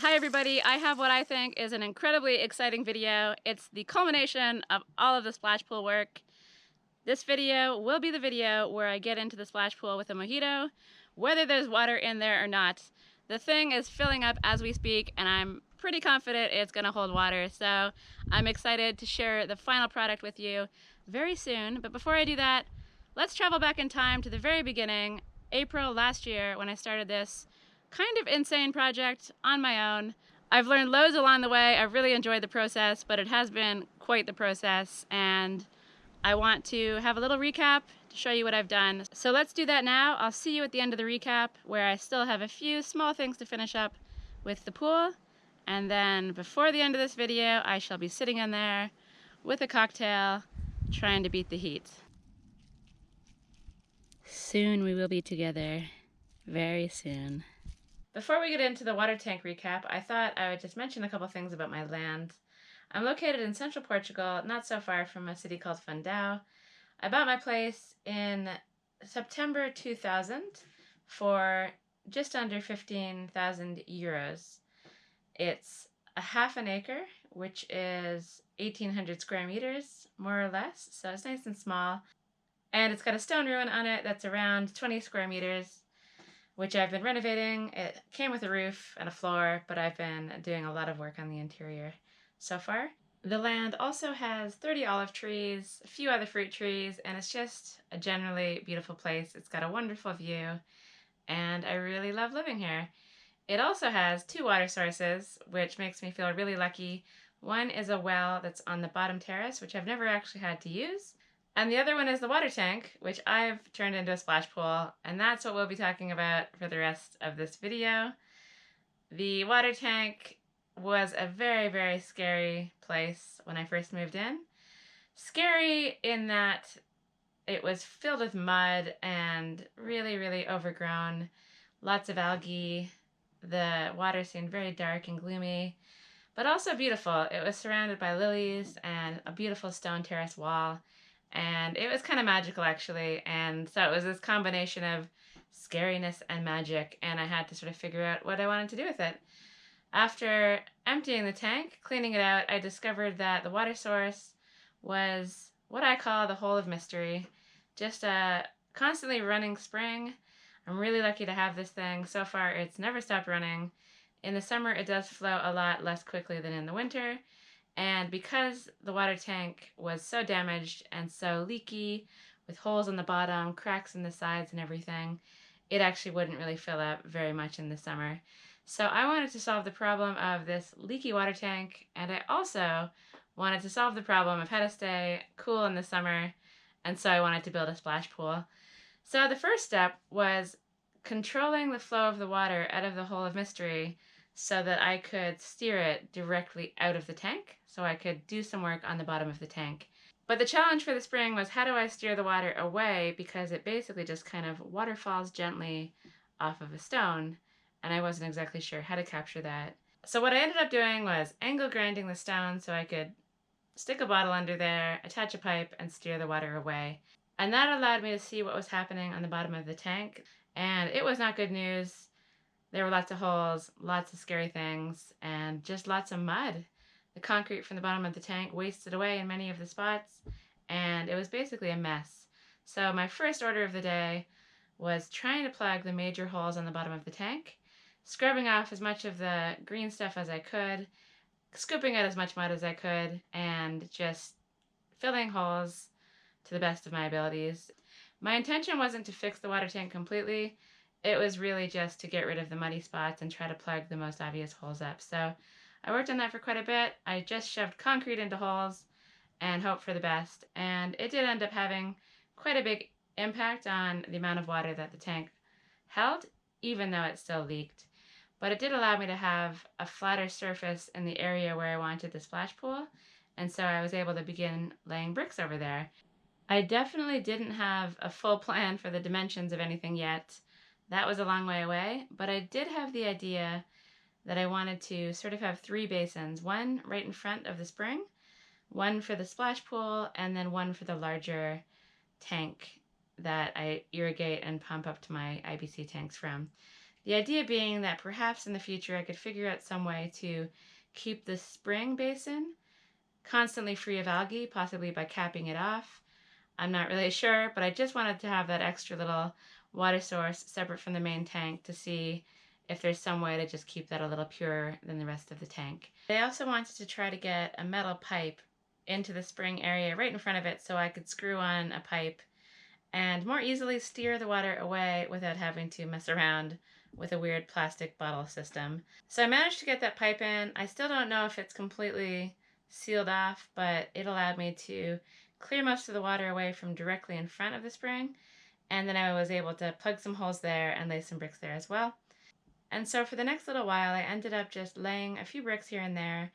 Hi everybody, I have what I think is an incredibly exciting video. It's the culmination of all of the splash pool work. This video will be the video where I get into the splash pool with a mojito, whether there's water in there or not. The thing is filling up as we speak, and I'm pretty confident it's gonna hold water, so I'm excited to share the final product with you very soon. But before I do that, let's travel back in time to the very beginning, April last year, when I started this kind of insane project on my own. I've learned loads along the way. I've really enjoyed the process, but it has been quite the process, and I want to have a little recap to show you what I've done. So let's do that now. I'll see you at the end of the recap, where I still have a few small things to finish up with the pool, and then before the end of this video I shall be sitting in there with a cocktail trying to beat the heat. Soon we will be together, very soon. Before we get into the water tank recap, I thought I would just mention a couple things about my land. I'm located in Central Portugal, not so far from a city called Fundão. I bought my place in September 2000 for just under 15,000 euros. It's a half an acre, which is 1,800 square meters, more or less, so it's nice and small. And it's got a stone ruin on it that's around 20 square meters, which I've been renovating. It came with a roof and a floor, but I've been doing a lot of work on the interior so far. The land also has 30 olive trees, a few other fruit trees, and it's just a generally beautiful place. It's got a wonderful view, and I really love living here. It also has two water sources, which makes me feel really lucky. One is a well that's on the bottom terrace, which I've never actually had to use. And the other one is the water tank, which I've turned into a splash pool, and that's what we'll be talking about for the rest of this video. The water tank was a very, very scary place when I first moved in. Scary in that it was filled with mud and really, really overgrown, lots of algae. The water seemed very dark and gloomy, but also beautiful. It was surrounded by lilies and a beautiful stone terrace wall, and it was kind of magical actually. And so it was this combination of scariness and magic, and I had to sort of figure out what I wanted to do with it. After emptying the tank, cleaning it out, I discovered that the water source was what I call the hole of mystery. Just a constantly running spring. I'm really lucky to have this thing. So far, it's never stopped running. In the summer, it does flow a lot less quickly than in the winter. And because the water tank was so damaged and so leaky, with holes on the bottom, cracks in the sides and everything, it actually wouldn't really fill up very much in the summer. So I wanted to solve the problem of this leaky water tank, and I also wanted to solve the problem of how to stay cool in the summer, and so I wanted to build a splash pool. So the first step was controlling the flow of the water out of the hole of mystery so that I could steer it directly out of the tank, so I could do some work on the bottom of the tank. But the challenge for the spring was, how do I steer the water away, because it basically just kind of waterfalls gently off of a stone, and I wasn't exactly sure how to capture that. So what I ended up doing was angle grinding the stone so I could stick a bottle under there, attach a pipe, and steer the water away. And that allowed me to see what was happening on the bottom of the tank, and it was not good news. There were lots of holes, lots of scary things, and just lots of mud. The concrete from the bottom of the tank wasted away in many of the spots, and it was basically a mess. So my first order of the day was trying to plug the major holes on the bottom of the tank, scrubbing off as much of the green stuff as I could, scooping out as much mud as I could, and just filling holes to the best of my abilities. My intention wasn't to fix the water tank completely. It was really just to get rid of the muddy spots and try to plug the most obvious holes up. So I worked on that for quite a bit. I just shoved concrete into holes and hoped for the best. And it did end up having quite a big impact on the amount of water that the tank held, even though it still leaked. But it did allow me to have a flatter surface in the area where I wanted the splash pool, and so I was able to begin laying bricks over there. I definitely didn't have a full plan for the dimensions of anything yet. That was a long way away, but I did have the idea that I wanted to sort of have three basins, one right in front of the spring, one for the splash pool, and then one for the larger tank that I irrigate and pump up to my IBC tanks from. The idea being that perhaps in the future I could figure out some way to keep the spring basin constantly free of algae, possibly by capping it off. I'm not really sure, but I just wanted to have that extra little water source separate from the main tank to see if there's some way to just keep that a little purer than the rest of the tank. I also wanted to try to get a metal pipe into the spring area right in front of it so I could screw on a pipe and more easily steer the water away without having to mess around with a weird plastic bottle system. So I managed to get that pipe in. I still don't know if it's completely sealed off, but it allowed me to clear most of the water away from directly in front of the spring, and then I was able to plug some holes there and lay some bricks there as well. And so for the next little while, I ended up just laying a few bricks here and there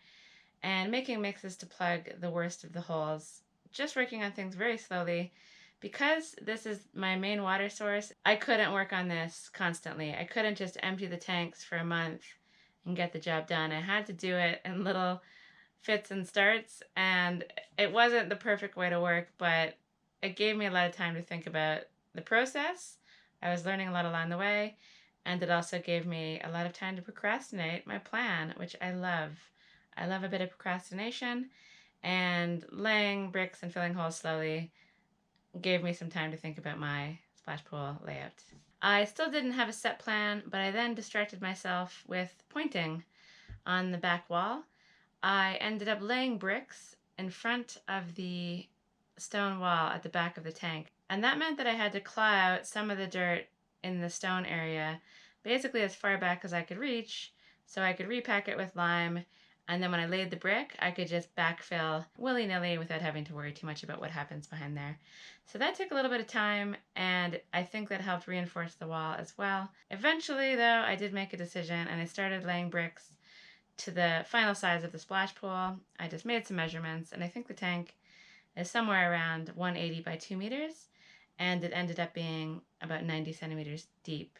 and making mixes to plug the worst of the holes, just working on things very slowly. Because this is my main water source, I couldn't work on this constantly. I couldn't just empty the tanks for a month and get the job done. I had to do it in little fits and starts, and it wasn't the perfect way to work, but it gave me a lot of time to think about the process. I was learning a lot along the way, and it also gave me a lot of time to procrastinate my plan, which I love. I love a bit of procrastination, and laying bricks and filling holes slowly gave me some time to think about my splash pool layout. I still didn't have a set plan, but I then distracted myself with pointing on the back wall. I ended up laying bricks in front of the stone wall at the back of the tank, and that meant that I had to claw out some of the dirt in the stone area, basically as far back as I could reach, so I could repack it with lime, and then when I laid the brick, I could just backfill willy-nilly without having to worry too much about what happens behind there. So that took a little bit of time, and I think that helped reinforce the wall as well. Eventually, though, I did make a decision, and I started laying bricks to the final size of the splash pool. I just made some measurements, and I think the tank is somewhere around 180 by 2 meters, and it ended up being about 90 centimeters deep.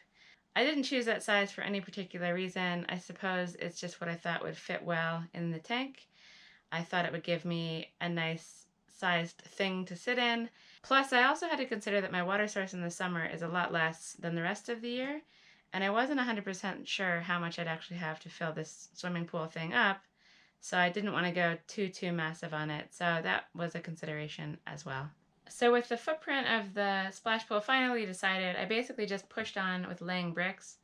I didn't choose that size for any particular reason. I suppose it's just what I thought would fit well in the tank. I thought it would give me a nice sized thing to sit in. Plus, I also had to consider that my water source in the summer is a lot less than the rest of the year, and I wasn't 100% sure how much I'd actually have to fill this swimming pool thing up, so I didn't want to go too massive on it, so that was a consideration as well. So with the footprint of the splash pool finally decided, I basically just pushed on with laying bricks.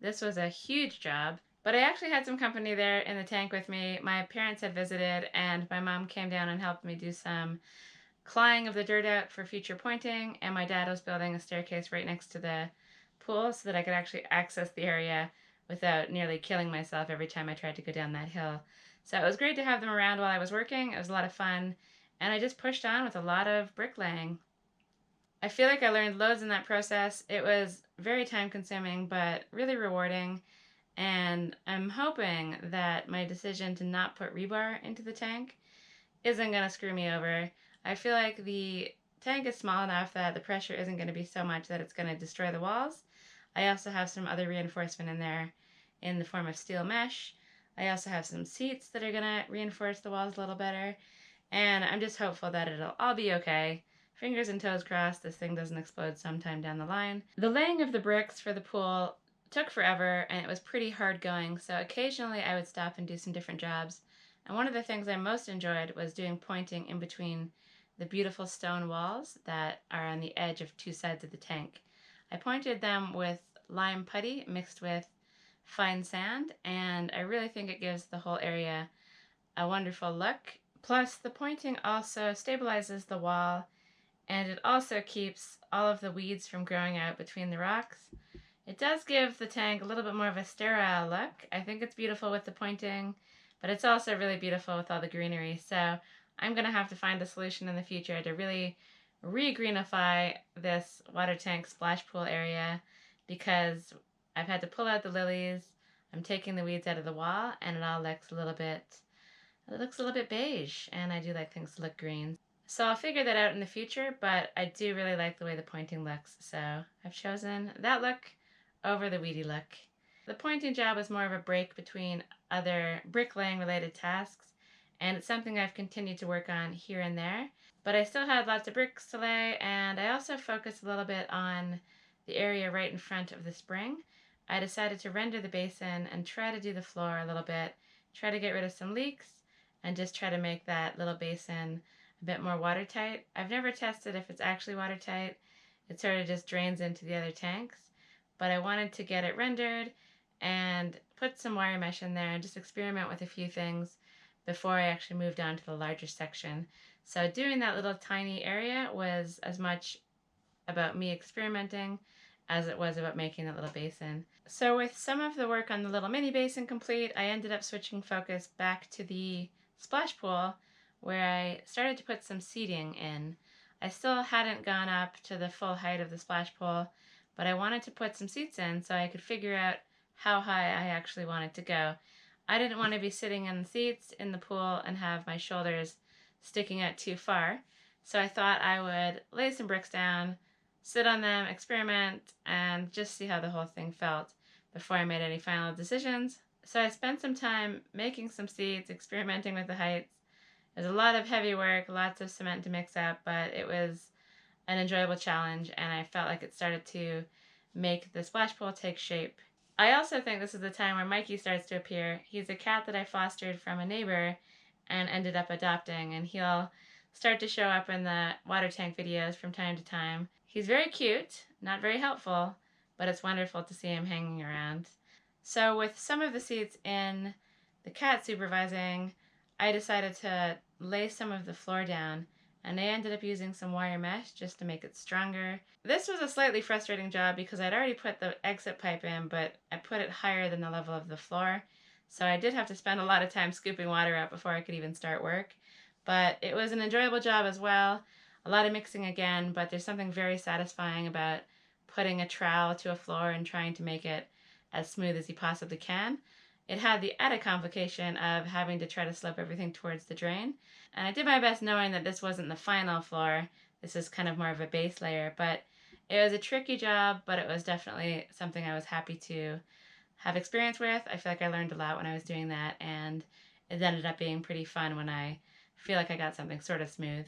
This was a huge job, but I actually had some company there in the tank with me. My parents had visited, and my mom came down and helped me do some clawing of the dirt out for future pointing, and my dad was building a staircase right next to the pool so that I could actually access the area without nearly killing myself every time I tried to go down that hill. So it was great to have them around while I was working. It was a lot of fun, and I just pushed on with a lot of bricklaying. I feel like I learned loads in that process. It was very time consuming, but really rewarding, and I'm hoping that my decision to not put rebar into the tank isn't going to screw me over. I feel like the tank is small enough that the pressure isn't going to be so much that it's going to destroy the walls. I also have some other reinforcement in there in the form of steel mesh. I also have some seats that are going to reinforce the walls a little better. And I'm just hopeful that it'll all be okay. Fingers and toes crossed this thing doesn't explode sometime down the line. The laying of the bricks for the pool took forever, and it was pretty hard going, so occasionally I would stop and do some different jobs. And one of the things I most enjoyed was doing pointing in between the beautiful stone walls that are on the edge of two sides of the tank. I pointed them with lime putty mixed with fine sand, and I really think it gives the whole area a wonderful look. Plus, the pointing also stabilizes the wall, and it also keeps all of the weeds from growing out between the rocks. It does give the tank a little bit more of a sterile look. I think it's beautiful with the pointing, but it's also really beautiful with all the greenery. So I'm going to have to find a solution in the future to really re-greenify this water tank splash pool area, because I've had to pull out the lilies, I'm taking the weeds out of the wall, and it all looks a little bit beige, and I do like things to look green. So I'll figure that out in the future, but I do really like the way the pointing looks, so I've chosen that look over the weedy look. The pointing job was more of a break between other bricklaying related tasks, and it's something I've continued to work on here and there, but I still had lots of bricks to lay, and I also focused a little bit on the area right in front of the spring, I decided to render the basin and try to do the floor a little bit, try to get rid of some leaks, and just try to make that little basin a bit more watertight. I've never tested if it's actually watertight. It sort of just drains into the other tanks, but I wanted to get it rendered and put some wire mesh in there and just experiment with a few things before I actually moved on to the larger section. So doing that little tiny area was as much about me experimenting as it was about making that little basin. So with some of the work on the little mini basin complete, I ended up switching focus back to the splash pool, where I started to put some seating in. I still hadn't gone up to the full height of the splash pool, but I wanted to put some seats in so I could figure out how high I actually wanted to go. I didn't want to be sitting in the seats in the pool and have my shoulders sticking out too far, so I thought I would lay some bricks down, sit on them, experiment, and just see how the whole thing felt before I made any final decisions. So I spent some time making some seats, experimenting with the heights. It was a lot of heavy work, lots of cement to mix up, but it was an enjoyable challenge, and I felt like it started to make the splash pool take shape. I also think this is the time where Mikey starts to appear. He's a cat that I fostered from a neighbor and ended up adopting, and he'll start to show up in the water tank videos from time to time. He's very cute, not very helpful, but it's wonderful to see him hanging around. So with some of the seats in the cat supervising, I decided to lay some of the floor down, and I ended up using some wire mesh just to make it stronger. This was a slightly frustrating job because I'd already put the exit pipe in, but I put it higher than the level of the floor, so I did have to spend a lot of time scooping water out before I could even start work. But it was an enjoyable job as well. A lot of mixing again, but there's something very satisfying about putting a trowel to a floor and trying to make it as smooth as you possibly can. It had the added complication of having to try to slope everything towards the drain. And I did my best knowing that this wasn't the final floor. This is kind of more of a base layer, but it was a tricky job, but it was definitely something I was happy to have experience with. I feel like I learned a lot when I was doing that, and it ended up being pretty fun when I feel like I got something sort of smooth.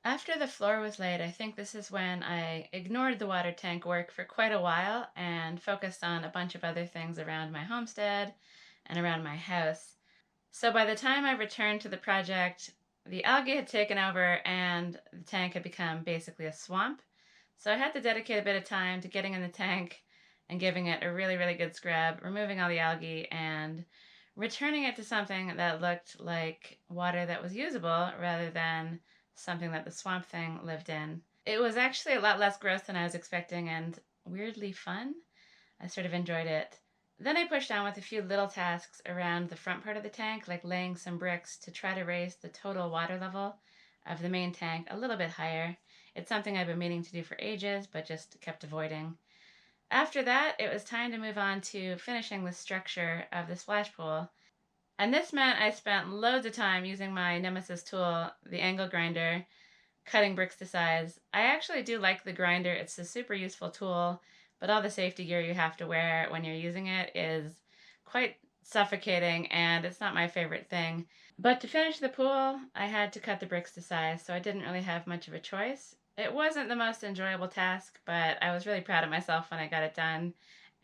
After the floor was laid, I think this is when I ignored the water tank work for quite a while and focused on a bunch of other things around my homestead and around my house. So by the time I returned to the project, the algae had taken over and the tank had become basically a swamp. So I had to dedicate a bit of time to getting in the tank and giving it a really, really good scrub, removing all the algae and returning it to something that looked like water that was usable rather than something that the swamp thing lived in. It was actually a lot less gross than I was expecting and weirdly fun. I sort of enjoyed it. Then I pushed on with a few little tasks around the front part of the tank, like laying some bricks to try to raise the total water level of the main tank a little bit higher. It's something I've been meaning to do for ages, but just kept avoiding. After that, it was time to move on to finishing the structure of the splash pool. And this meant I spent loads of time using my nemesis tool, the angle grinder, cutting bricks to size. I actually do like the grinder. It's a super useful tool, but all the safety gear you have to wear when you're using it is quite suffocating, and it's not my favorite thing. But to finish the pool, I had to cut the bricks to size, so I didn't really have much of a choice. It wasn't the most enjoyable task, but I was really proud of myself when I got it done,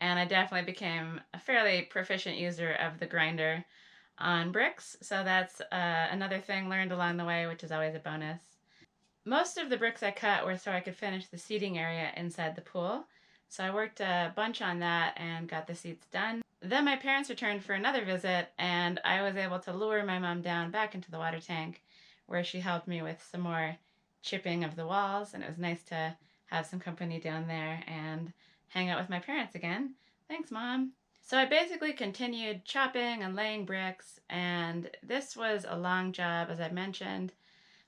and I definitely became a fairly proficient user of the grinder on bricks, so that's another thing learned along the way, which is always a bonus. Most of the bricks I cut were so I could finish the seating area inside the pool, so I worked a bunch on that and got the seats done. Then my parents returned for another visit, and I was able to lure my mom down back into the water tank, where she helped me with some more chipping of the walls, and it was nice to have some company down there and hang out with my parents again. Thanks, Mom. So I basically continued chopping and laying bricks, and this was a long job, as I mentioned,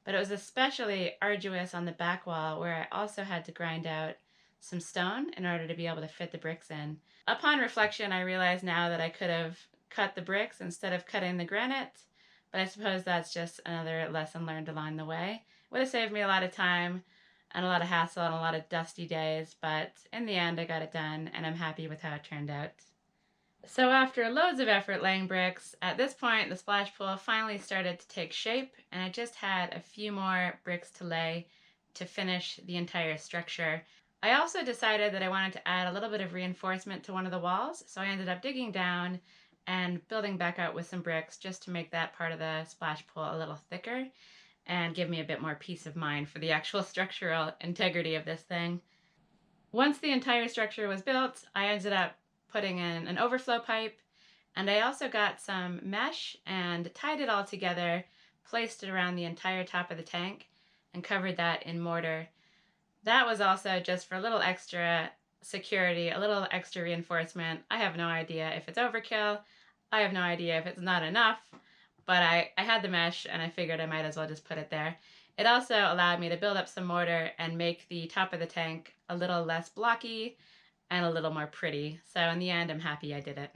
but it was especially arduous on the back wall, where I also had to grind out some stone in order to be able to fit the bricks in. Upon reflection, I realize now that I could have cut the bricks instead of cutting the granite, but I suppose that's just another lesson learned along the way. It would have saved me a lot of time and a lot of hassle and a lot of dusty days, but in the end I got it done, and I'm happy with how it turned out. So after loads of effort laying bricks, at this point the splash pool finally started to take shape, and I just had a few more bricks to lay to finish the entire structure. I also decided that I wanted to add a little bit of reinforcement to one of the walls, so I ended up digging down and building back out with some bricks just to make that part of the splash pool a little thicker and give me a bit more peace of mind for the actual structural integrity of this thing. Once the entire structure was built, I ended up putting in an overflow pipe, and I also got some mesh and tied it all together, placed it around the entire top of the tank, and covered that in mortar. That was also just for a little extra security, a little extra reinforcement. I have no idea if it's overkill. I have no idea if it's not enough, but I had the mesh and I figured I might as well just put it there. It also allowed me to build up some mortar and make the top of the tank a little less blocky and a little more pretty. So in the end, I'm happy I did it.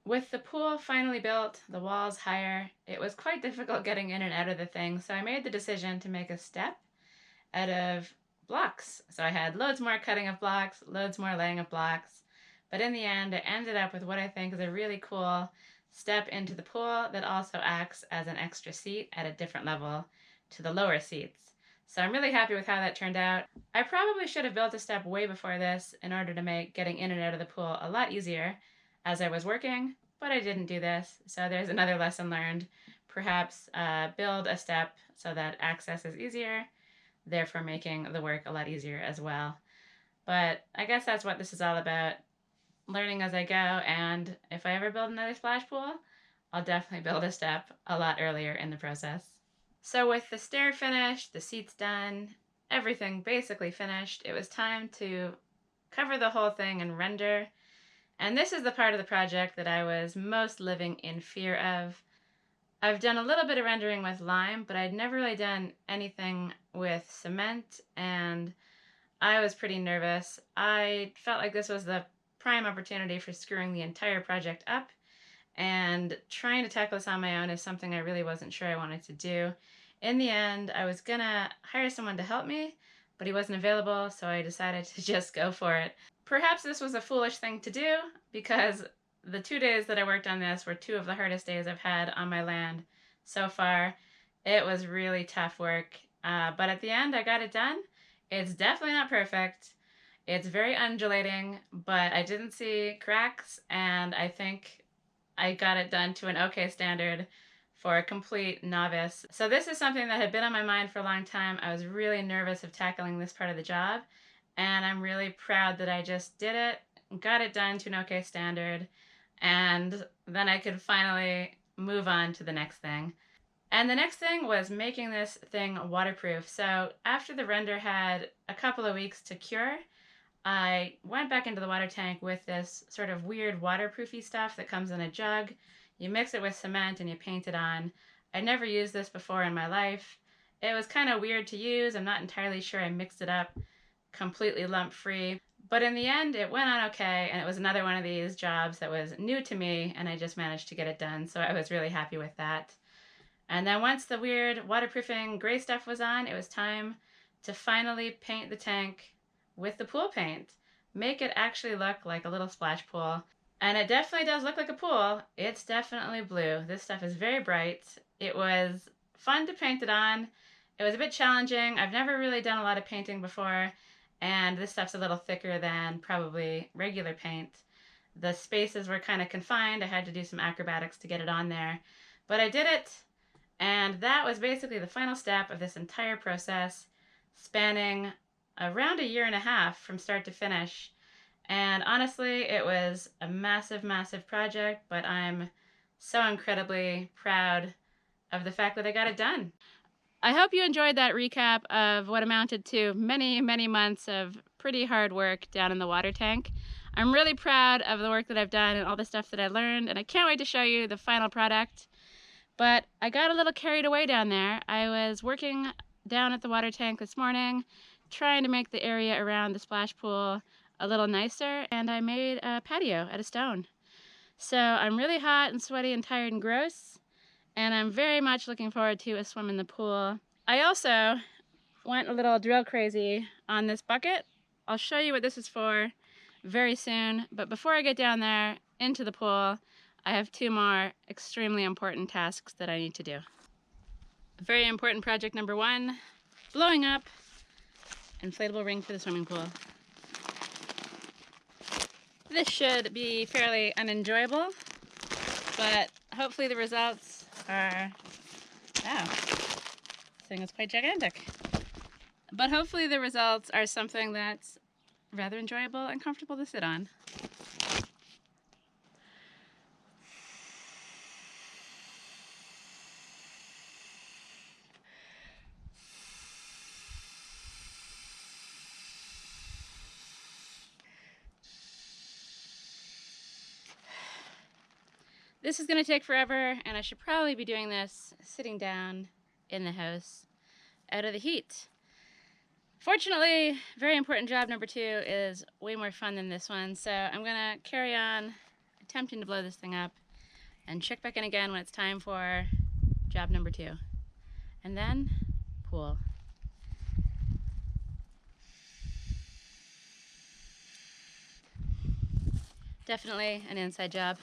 With the pool finally built, the walls higher, it was quite difficult getting in and out of the thing, so I made the decision to make a step out of blocks. So I had loads more cutting of blocks, loads more laying of blocks, but in the end I ended up with what I think is a really cool step into the pool that also acts as an extra seat at a different level to the lower seats. So I'm really happy with how that turned out. I probably should have built a step way before this in order to make getting in and out of the pool a lot easier as I was working, but I didn't do this. So there's another lesson learned. Perhaps build a step so that access is easier, therefore making the work a lot easier as well. But I guess that's what this is all about, learning as I go, and if I ever build another splash pool, I'll definitely build a step a lot earlier in the process. So with the stair finished, the seats done, everything basically finished, it was time to cover the whole thing and render. And this is the part of the project that I was most living in fear of. I've done a little bit of rendering with lime, but I'd never really done anything with cement, and I was pretty nervous. I felt like this was the prime opportunity for screwing the entire project up, and trying to tackle this on my own is something I really wasn't sure I wanted to do. In the end, I was gonna hire someone to help me, but he wasn't available, so I decided to just go for it. Perhaps this was a foolish thing to do, because the 2 days that I worked on this were 2 of the hardest days I've had on my land so far. It was really tough work, but at the end I got it done. It's definitely not perfect. It's very undulating, but I didn't see cracks, and I think I got it done to an okay standard for a complete novice. So this is something that had been on my mind for a long time. I was really nervous of tackling this part of the job, and I'm really proud that I just did it, got it done to an okay standard, and then I could finally move on to the next thing. And the next thing was making this thing waterproof. So after the render had a couple of weeks to cure, I went back into the water tank with this sort of weird waterproofy stuff that comes in a jug. You mix it with cement and you paint it on. I'd never used this before in my life. It was kind of weird to use. I'm not entirely sure I mixed it up completely lump free. But in the end, it went on okay, and it was another one of these jobs that was new to me, and I just managed to get it done, so I was really happy with that. And then once the weird waterproofing gray stuff was on, it was time to finally paint the tank with the pool paint. Make it actually look like a little splash pool. And it definitely does look like a pool. It's definitely blue. This stuff is very bright. It was fun to paint it on. It was a bit challenging. I've never really done a lot of painting before, and this stuff's a little thicker than probably regular paint. The spaces were kind of confined. I had to do some acrobatics to get it on there, but I did it, and that was basically the final step of this entire process, spanning around a year and a half from start to finish. And honestly, it was a massive, massive project, but I'm so incredibly proud of the fact that I got it done. I hope you enjoyed that recap of what amounted to many, many months of pretty hard work down in the water tank. I'm really proud of the work that I've done and all the stuff that I learned, and I can't wait to show you the final product. But I got a little carried away down there. I was working down at the water tank this morning, trying to make the area around the splash pool a little nicer, and I made a patio out of stone. So I'm really hot and sweaty and tired and gross, and I'm very much looking forward to a swim in the pool. I also went a little drill crazy on this bucket. I'll show you what this is for very soon, but before I get down there into the pool, I have 2 more extremely important tasks that I need to do. Very important project number 1, blowing up inflatable ring for the swimming pool. This should be fairly unenjoyable, but hopefully the results are, wow, this thing is quite gigantic. But hopefully the results are something that's rather enjoyable and comfortable to sit on. This is going to take forever, and I should probably be doing this sitting down in the house out of the heat. Fortunately, very important job number 2 is way more fun than this one, so I'm going to carry on attempting to blow this thing up and check back in again when it's time for job number 2. And then, pool. Definitely an inside job.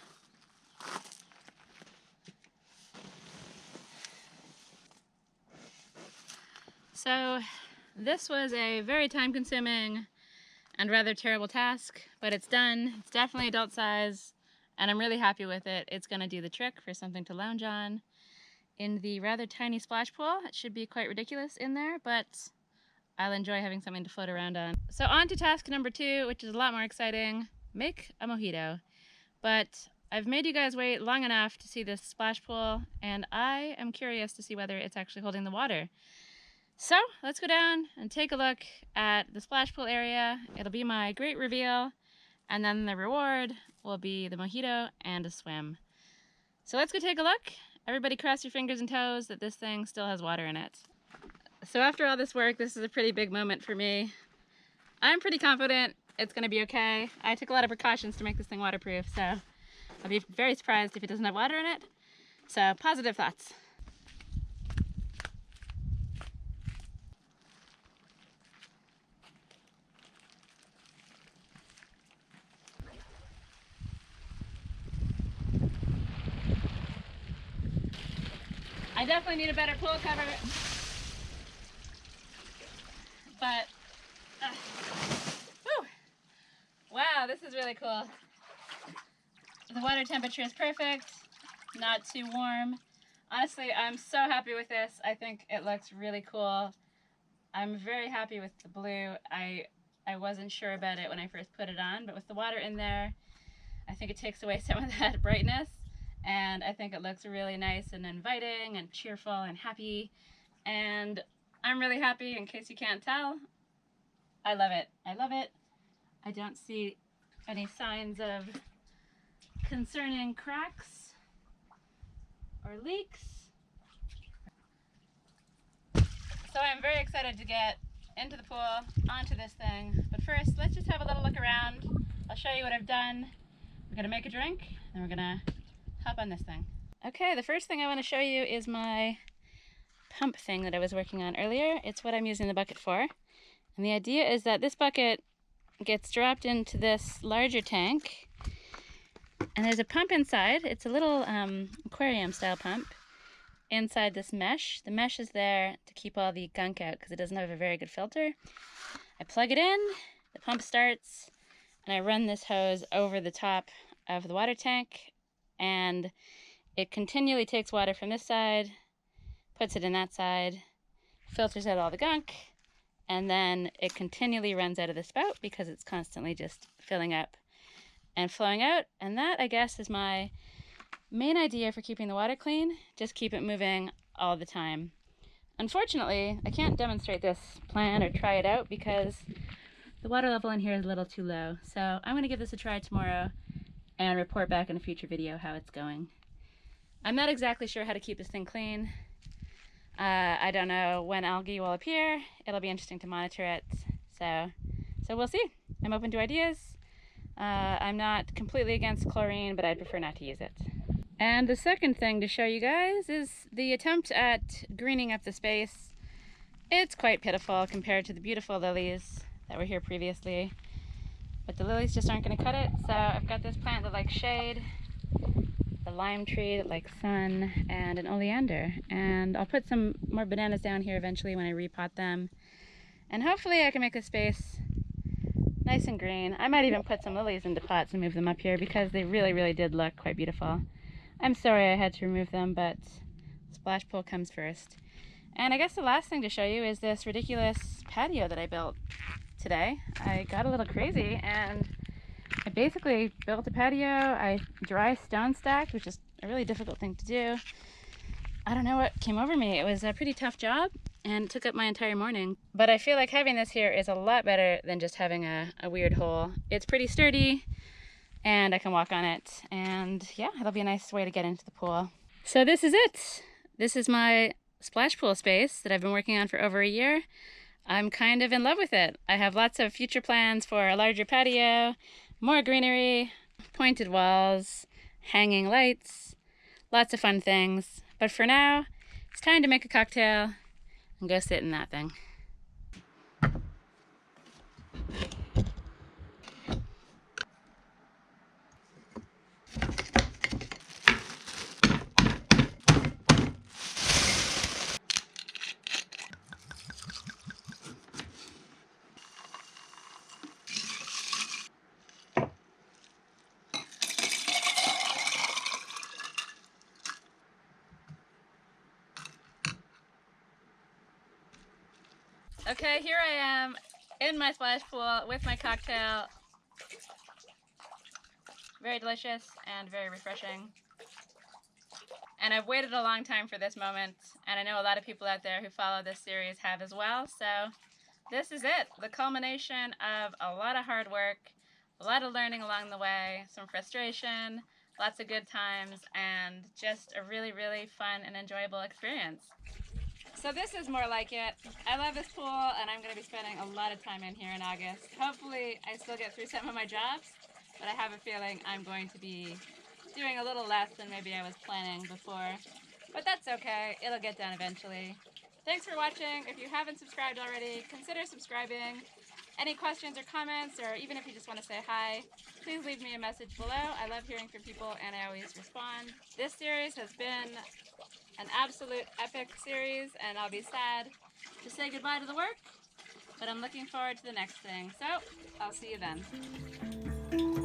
So this was a very time-consuming and rather terrible task, but it's done. It's definitely adult size, and I'm really happy with it. It's going to do the trick for something to lounge on in the rather tiny splash pool. It should be quite ridiculous in there, but I'll enjoy having something to float around on. So on to task number 2, which is a lot more exciting. Make a mojito. But I've made you guys wait long enough to see this splash pool, and I am curious to see whether it's actually holding the water. So let's go down and take a look at the splash pool area. It'll be my great reveal, and then the reward will be the mojito and a swim. So let's go take a look. Everybody cross your fingers and toes that this thing still has water in it. So after all this work, this is a pretty big moment for me. I'm pretty confident it's going to be okay. I took a lot of precautions to make this thing waterproof, so I'll be very surprised if it doesn't have water in it. So positive thoughts. I definitely need a better pool cover, but whew, wow, this is really cool. The water temperature is perfect, not too warm. Honestly, I'm so happy with this. I think it looks really cool. I'm very happy with the blue. I wasn't sure about it when I first put it on, but with the water in there, I think it takes away some of that brightness. And I think it looks really nice and inviting and cheerful and happy. And I'm really happy, in case you can't tell. I love it. I love it. I don't see any signs of concerning cracks or leaks. So I'm very excited to get into the pool, onto this thing. But first, let's just have a little look around. I'll show you what I've done. We're gonna make a drink, and we're gonna hop on this thing. Okay, the first thing I want to show you is my pump thing that I was working on earlier. It's what I'm using the bucket for. And the idea is that this bucket gets dropped into this larger tank, and there's a pump inside. It's a little aquarium style pump inside this mesh. The mesh is there to keep all the gunk out because it doesn't have a very good filter. I plug it in, the pump starts, and I run this hose over the top of the water tank, and it continually takes water from this side, puts it in that side, filters out all the gunk, and then it continually runs out of the spout because it's constantly just filling up and flowing out. And that, I guess, is my main idea for keeping the water clean. Just keep it moving all the time. Unfortunately, I can't demonstrate this plan or try it out because the water level in here is a little too low. So I'm going to give this a try tomorrow and report back in a future video how it's going. I'm not exactly sure how to keep this thing clean. I don't know when algae will appear. It'll be interesting to monitor it. So we'll see. I'm open to ideas. I'm not completely against chlorine, but I'd prefer not to use it. And the second thing to show you guys is the attempt at greening up the space. It's quite pitiful compared to the beautiful lilies that were here previously. But the lilies just aren't going to cut it, so I've got this plant that likes shade, a lime tree that likes sun, and an oleander. And I'll put some more bananas down here eventually when I repot them. And hopefully I can make the space Nice and green. I might even put some lilies into pots and move them up here because they really, really did look quite beautiful. I'm sorry I had to remove them, but splash pool comes first. And I guess the last thing to show you is this ridiculous patio that I built today. I got a little crazy and I basically built a patio. I dry stone stacked, which is a really difficult thing to do. I don't know what came over me. It was a pretty tough job and it took up my entire morning. But I feel like having this here is a lot better than just having a weird hole. It's pretty sturdy and I can walk on it. And yeah, it'll be a nice way to get into the pool. So this is it. This is my splash pool space that I've been working on for over a year. I'm kind of in love with it. I have lots of future plans for a larger patio, more greenery, pointed walls, hanging lights, lots of fun things. But for now, it's time to make a cocktail and go sit in that thing. Okay, here I am in my splash pool with my cocktail. Very delicious and very refreshing. And I've waited a long time for this moment, and I know a lot of people out there who follow this series have as well, so this is it. The culmination of a lot of hard work, a lot of learning along the way, some frustration, lots of good times, and just a really, really fun and enjoyable experience. So this is more like it. I love this pool, and I'm going to be spending a lot of time in here in August. Hopefully I still get through some of my jobs, but I have a feeling I'm going to be doing a little less than maybe I was planning before. But that's okay. It'll get done eventually. Thanks for watching. If you haven't subscribed already, consider subscribing. Any questions or comments, or even if you just want to say hi, please leave me a message below. I love hearing from people and I always respond. This series has been an absolute epic series, and I'll be sad to say goodbye to the work, but I'm looking forward to the next thing. So, I'll see you then.